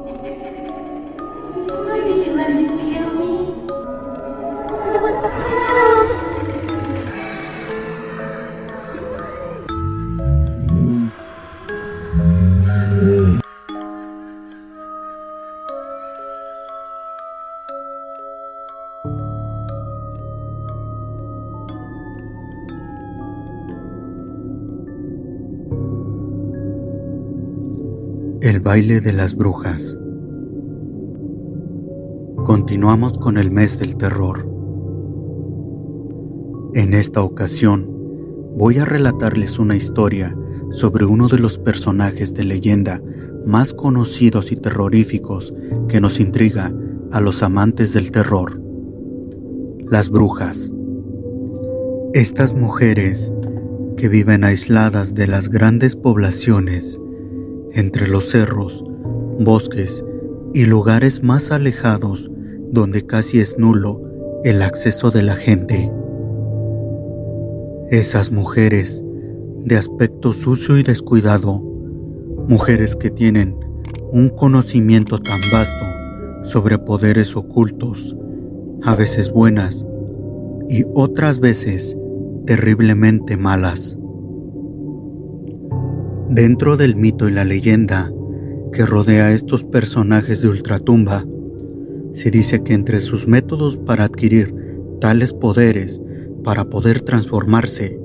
Why did you let him kill me? It was the clown! El baile de las brujas. Continuamos con el mes del terror. En esta ocasión, voy a relatarles una historia sobre uno de los personajes de leyenda más conocidos y terroríficos que nos intriga a los amantes del terror: las brujas. Estas mujeres que viven aisladas de las grandes poblaciones, entre los cerros, bosques y lugares más alejados donde casi es nulo el acceso de la gente. Esas mujeres de aspecto sucio y descuidado, mujeres que tienen un conocimiento tan vasto sobre poderes ocultos, a veces buenas y otras veces terriblemente malas. Dentro del mito y la leyenda que rodea a estos personajes de ultratumba, se dice que entre sus métodos para adquirir tales poderes, para poder transformarse,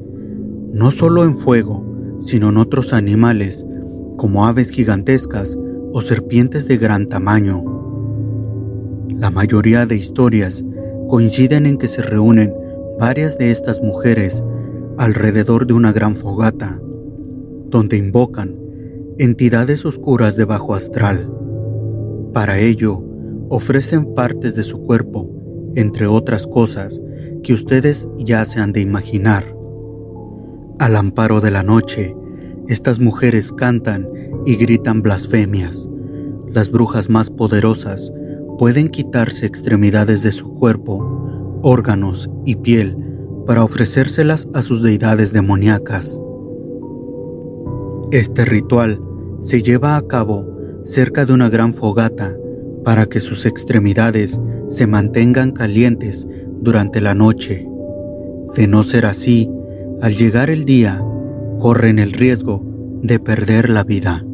no solo en fuego, sino en otros animales, como aves gigantescas o serpientes de gran tamaño. La mayoría de historias coinciden en que se reúnen varias de estas mujeres alrededor de una gran fogata, donde invocan entidades oscuras de bajo astral. Para ello, ofrecen partes de su cuerpo, entre otras cosas que ustedes ya se han de imaginar. Al amparo de la noche, estas mujeres cantan y gritan blasfemias. Las brujas más poderosas pueden quitarse extremidades de su cuerpo, órganos y piel para ofrecérselas a sus deidades demoníacas. Este ritual se lleva a cabo cerca de una gran fogata para que sus extremidades se mantengan calientes durante la noche. De no ser así, al llegar el día, corren el riesgo de perder la vida.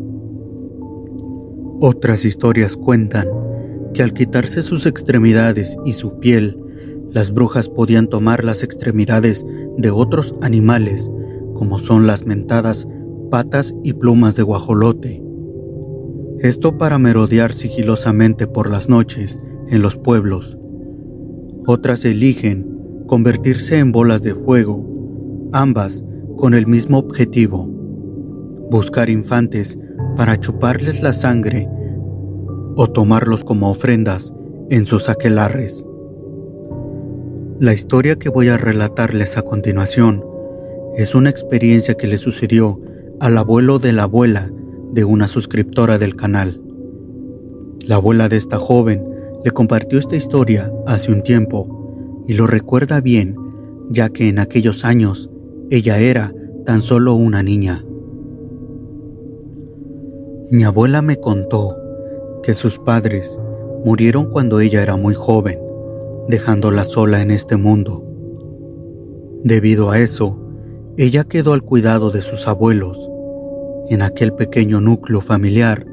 Otras historias cuentan que al quitarse sus extremidades y su piel, las brujas podían tomar las extremidades de otros animales, como son las mentadas patas y plumas de guajolote. Esto para merodear sigilosamente por las noches en los pueblos. Otras eligen convertirse en bolas de fuego, ambas con el mismo objetivo: buscar infantes para chuparles la sangre o tomarlos como ofrendas en sus aquelarres. La historia que voy a relatarles a continuación es una experiencia que le sucedió al abuelo de la abuela de una suscriptora del canal. La abuela de esta joven le compartió esta historia hace un tiempo y lo recuerda bien, ya que en aquellos años ella era tan solo una niña. Mi abuela me contó que sus padres murieron cuando ella era muy joven, dejándola sola en este mundo. Debido a eso, ella quedó al cuidado de sus abuelos. En aquel pequeño núcleo familiar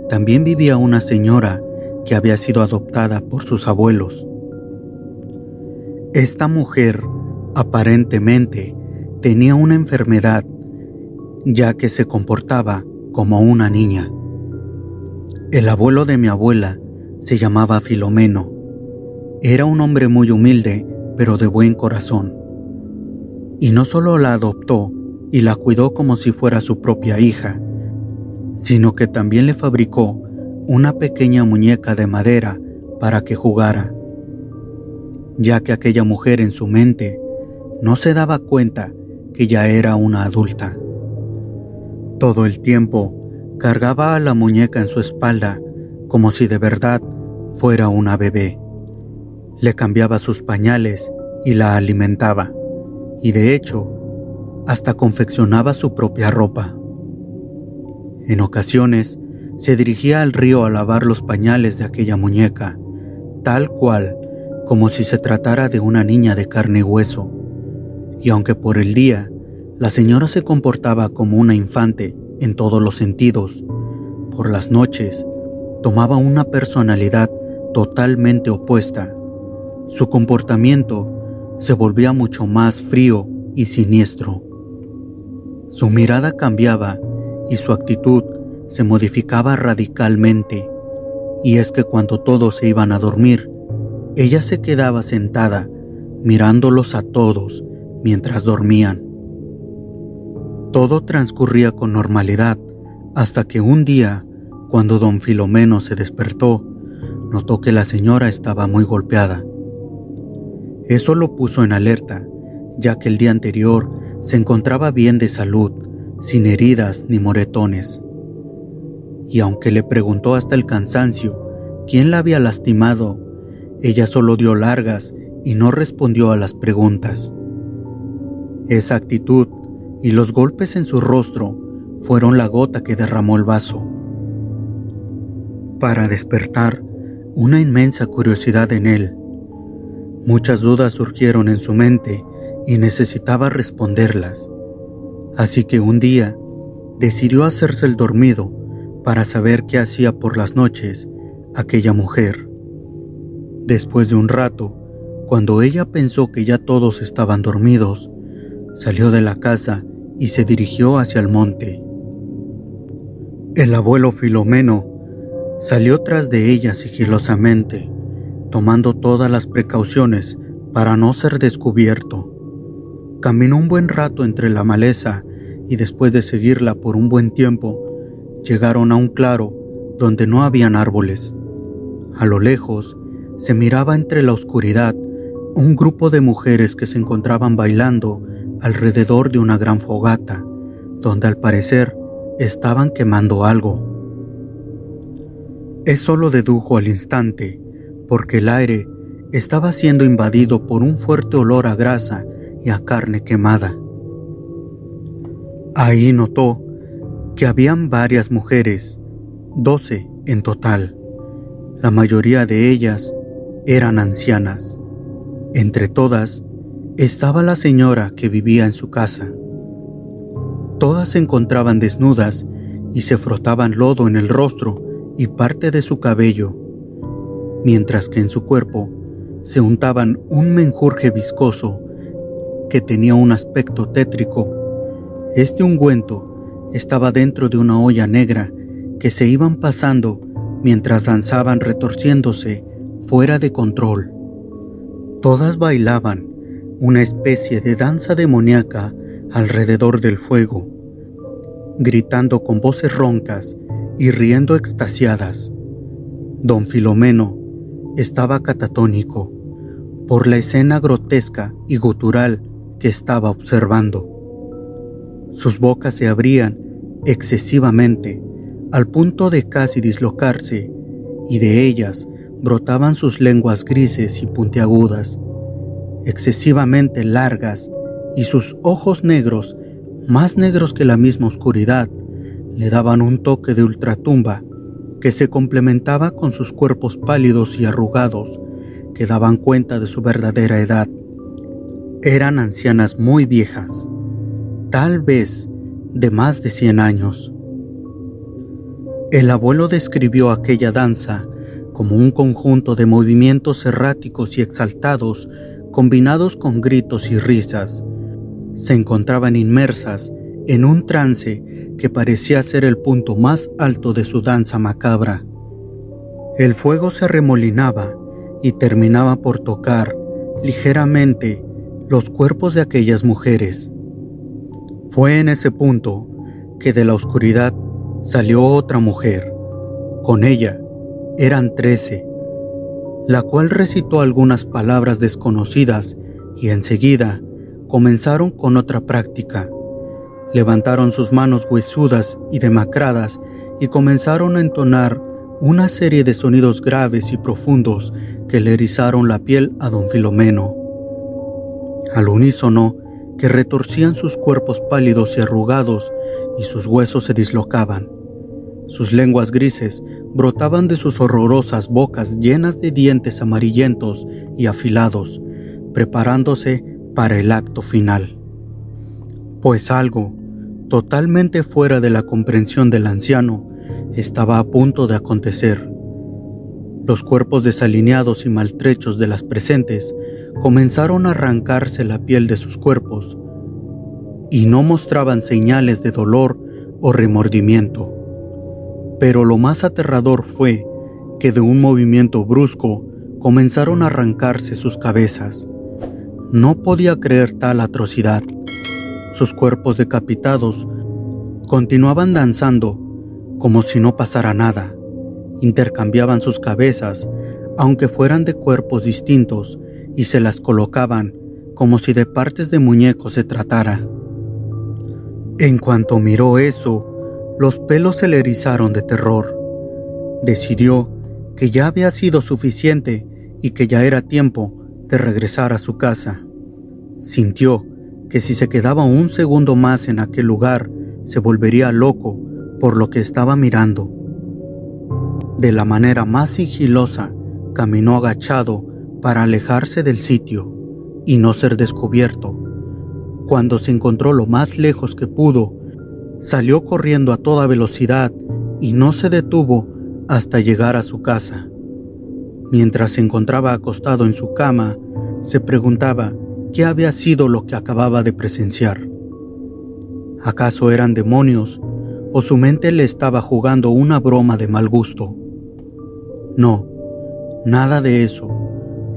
también vivía una señora que había sido adoptada por sus abuelos. Esta mujer aparentemente tenía una enfermedad, ya que se comportaba como una niña. El abuelo de mi abuela se llamaba Filomeno. Era un hombre muy humilde, pero de buen corazón. Y no solo la adoptó y la cuidó como si fuera su propia hija, sino que también le fabricó una pequeña muñeca de madera para que jugara, ya que aquella mujer en su mente no se daba cuenta que ya era una adulta. Todo el tiempo cargaba a la muñeca en su espalda como si de verdad fuera una bebé. Le cambiaba sus pañales y la alimentaba, y de hecho, hasta confeccionaba su propia ropa. En ocasiones, se dirigía al río a lavar los pañales de aquella muñeca, tal cual, como si se tratara de una niña de carne y hueso. Y aunque por el día la señora se comportaba como una infante en todos los sentidos, por las noches tomaba una personalidad totalmente opuesta. Su comportamiento se volvía mucho más frío y siniestro. Su mirada cambiaba y su actitud se modificaba radicalmente, y es que cuando todos se iban a dormir, ella se quedaba sentada mirándolos a todos mientras dormían. Todo transcurría con normalidad hasta que un día, cuando don Filomeno se despertó, notó que la señora estaba muy golpeada. Eso lo puso en alerta, ya que el día anterior se encontraba bien de salud, sin heridas ni moretones. Y aunque le preguntó hasta el cansancio quién la había lastimado, ella solo dio largas y no respondió a las preguntas. Esa actitud y los golpes en su rostro fueron la gota que derramó el vaso. Para despertar una inmensa curiosidad en él. Muchas dudas surgieron en su mente y necesitaba responderlas. Así que un día decidió hacerse el dormido para saber qué hacía por las noches aquella mujer. Después de un rato, cuando ella pensó que ya todos estaban dormidos, salió de la casa y se dirigió hacia el monte. El abuelo Filomeno salió tras de ella sigilosamente, tomando todas las precauciones para no ser descubierto. Caminó un buen rato entre la maleza y después de seguirla por un buen tiempo, llegaron a un claro donde no habían árboles. A lo lejos se miraba entre la oscuridad un grupo de mujeres que se encontraban bailando alrededor de una gran fogata, donde al parecer estaban quemando algo. Eso lo dedujo al instante, porque el aire estaba siendo invadido por un fuerte olor a grasa y a carne quemada. Ahí notó que habían varias mujeres, 12 en total. La mayoría de ellas eran ancianas. Entre todas estaba la señora que vivía en su casa. Todas se encontraban desnudas y se frotaban lodo en el rostro y parte de su cabello, mientras que en su cuerpo se untaban un menjurje viscoso que tenía un aspecto tétrico. Este ungüento estaba dentro de una olla negra que se iban pasando mientras danzaban retorciéndose fuera de control. Todas bailaban una especie de danza demoníaca alrededor del fuego, gritando con voces roncas y riendo extasiadas. Don Filomeno estaba catatónico por la escena grotesca y gutural que estaba observando. Sus bocas se abrían excesivamente al punto de casi dislocarse, y de ellas brotaban sus lenguas grises y puntiagudas, excesivamente largas, y sus ojos negros, más negros que la misma oscuridad, le daban un toque de ultratumba que se complementaba con sus cuerpos pálidos y arrugados que daban cuenta de su verdadera edad. Eran ancianas muy viejas, tal vez de más de 100 años. El abuelo describió aquella danza como un conjunto de movimientos erráticos y exaltados combinados con gritos y risas. Se encontraban inmersas en un trance que parecía ser el punto más alto de su danza macabra. El fuego se arremolinaba y terminaba por tocar ligeramente los cuerpos de aquellas mujeres. Fue en ese punto que de la oscuridad salió otra mujer. Con ella eran 13, la cual recitó algunas palabras desconocidas y enseguida comenzaron con otra práctica. Levantaron sus manos huesudas y demacradas y comenzaron a entonar una serie de sonidos graves y profundos que le erizaron la piel a don Filomeno. Al unísono que retorcían sus cuerpos pálidos y arrugados y sus huesos se dislocaban. Sus lenguas grises brotaban de sus horrorosas bocas llenas de dientes amarillentos y afilados, preparándose para el acto final. Pues algo, totalmente fuera de la comprensión del anciano, estaba a punto de acontecer. Los cuerpos desalineados y maltrechos de las presentes comenzaron a arrancarse la piel de sus cuerpos y no mostraban señales de dolor o remordimiento. Pero lo más aterrador fue que de un movimiento brusco comenzaron a arrancarse sus cabezas. No podía creer tal atrocidad. Sus cuerpos decapitados continuaban danzando como si no pasara nada. Intercambiaban sus cabezas, aunque fueran de cuerpos distintos, y se las colocaban como si de partes de muñecos se tratara. En cuanto miró eso, los pelos se le erizaron de terror. Decidió que ya había sido suficiente y que ya era tiempo de regresar a su casa. Sintió que si se quedaba un segundo más en aquel lugar, se volvería loco por lo que estaba mirando. De la manera más sigilosa, caminó agachado para alejarse del sitio y no ser descubierto. Cuando se encontró lo más lejos que pudo, salió corriendo a toda velocidad y no se detuvo hasta llegar a su casa. Mientras se encontraba acostado en su cama, se preguntaba qué había sido lo que acababa de presenciar. ¿Acaso eran demonios o su mente le estaba jugando una broma de mal gusto? No, nada de eso.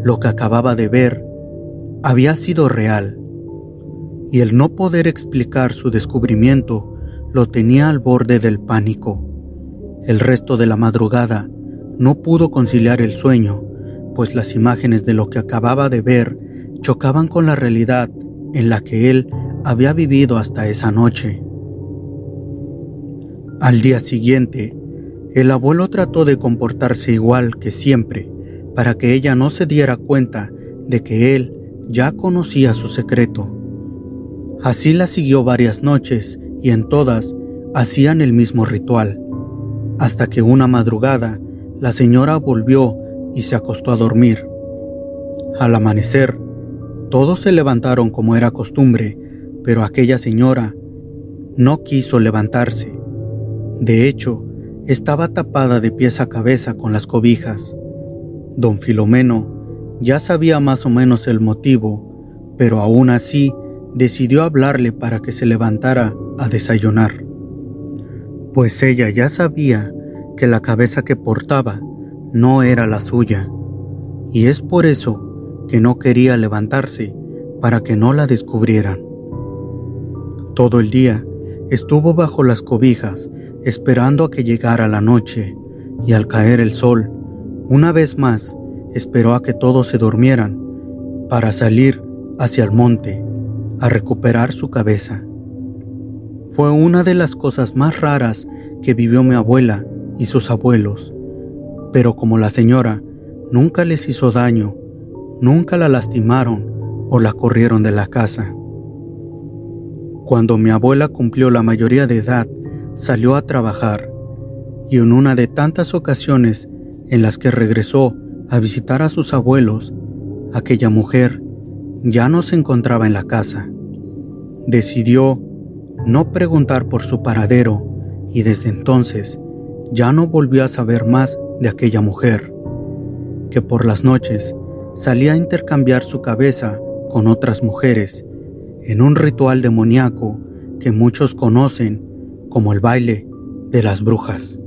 Lo que acababa de ver había sido real, y el no poder explicar su descubrimiento lo tenía al borde del pánico. El resto de la madrugada no pudo conciliar el sueño, pues las imágenes de lo que acababa de ver chocaban con la realidad en la que él había vivido hasta esa noche. Al día siguiente, el abuelo trató de comportarse igual que siempre, para que ella no se diera cuenta de que él ya conocía su secreto. Así la siguió varias noches y en todas hacían el mismo ritual, hasta que una madrugada la señora volvió y se acostó a dormir. Al amanecer, todos se levantaron como era costumbre, pero aquella señora no quiso levantarse. De hecho, estaba tapada de pies a cabeza con las cobijas. Don Filomeno ya sabía más o menos el motivo, pero aún así decidió hablarle para que se levantara a desayunar. Pues ella ya sabía que la cabeza que portaba no era la suya, y es por eso que no quería levantarse para que no la descubrieran. Todo el día estuvo bajo las cobijas esperando a que llegara la noche, y al caer el sol, una vez más esperó a que todos se durmieran para salir hacia el monte a recuperar su cabeza. Fue una de las cosas más raras que vivió mi abuela y sus abuelos, pero como la señora nunca les hizo daño, nunca la lastimaron o la corrieron de la casa. Cuando mi abuela cumplió la mayoría de edad, salió a trabajar, y en una de tantas ocasiones en las que regresó a visitar a sus abuelos, aquella mujer ya no se encontraba en la casa. Decidió no preguntar por su paradero y desde entonces ya no volvió a saber más de aquella mujer, que por las noches salía a intercambiar su cabeza con otras mujeres en un ritual demoníaco que muchos conocen como el baile de las brujas.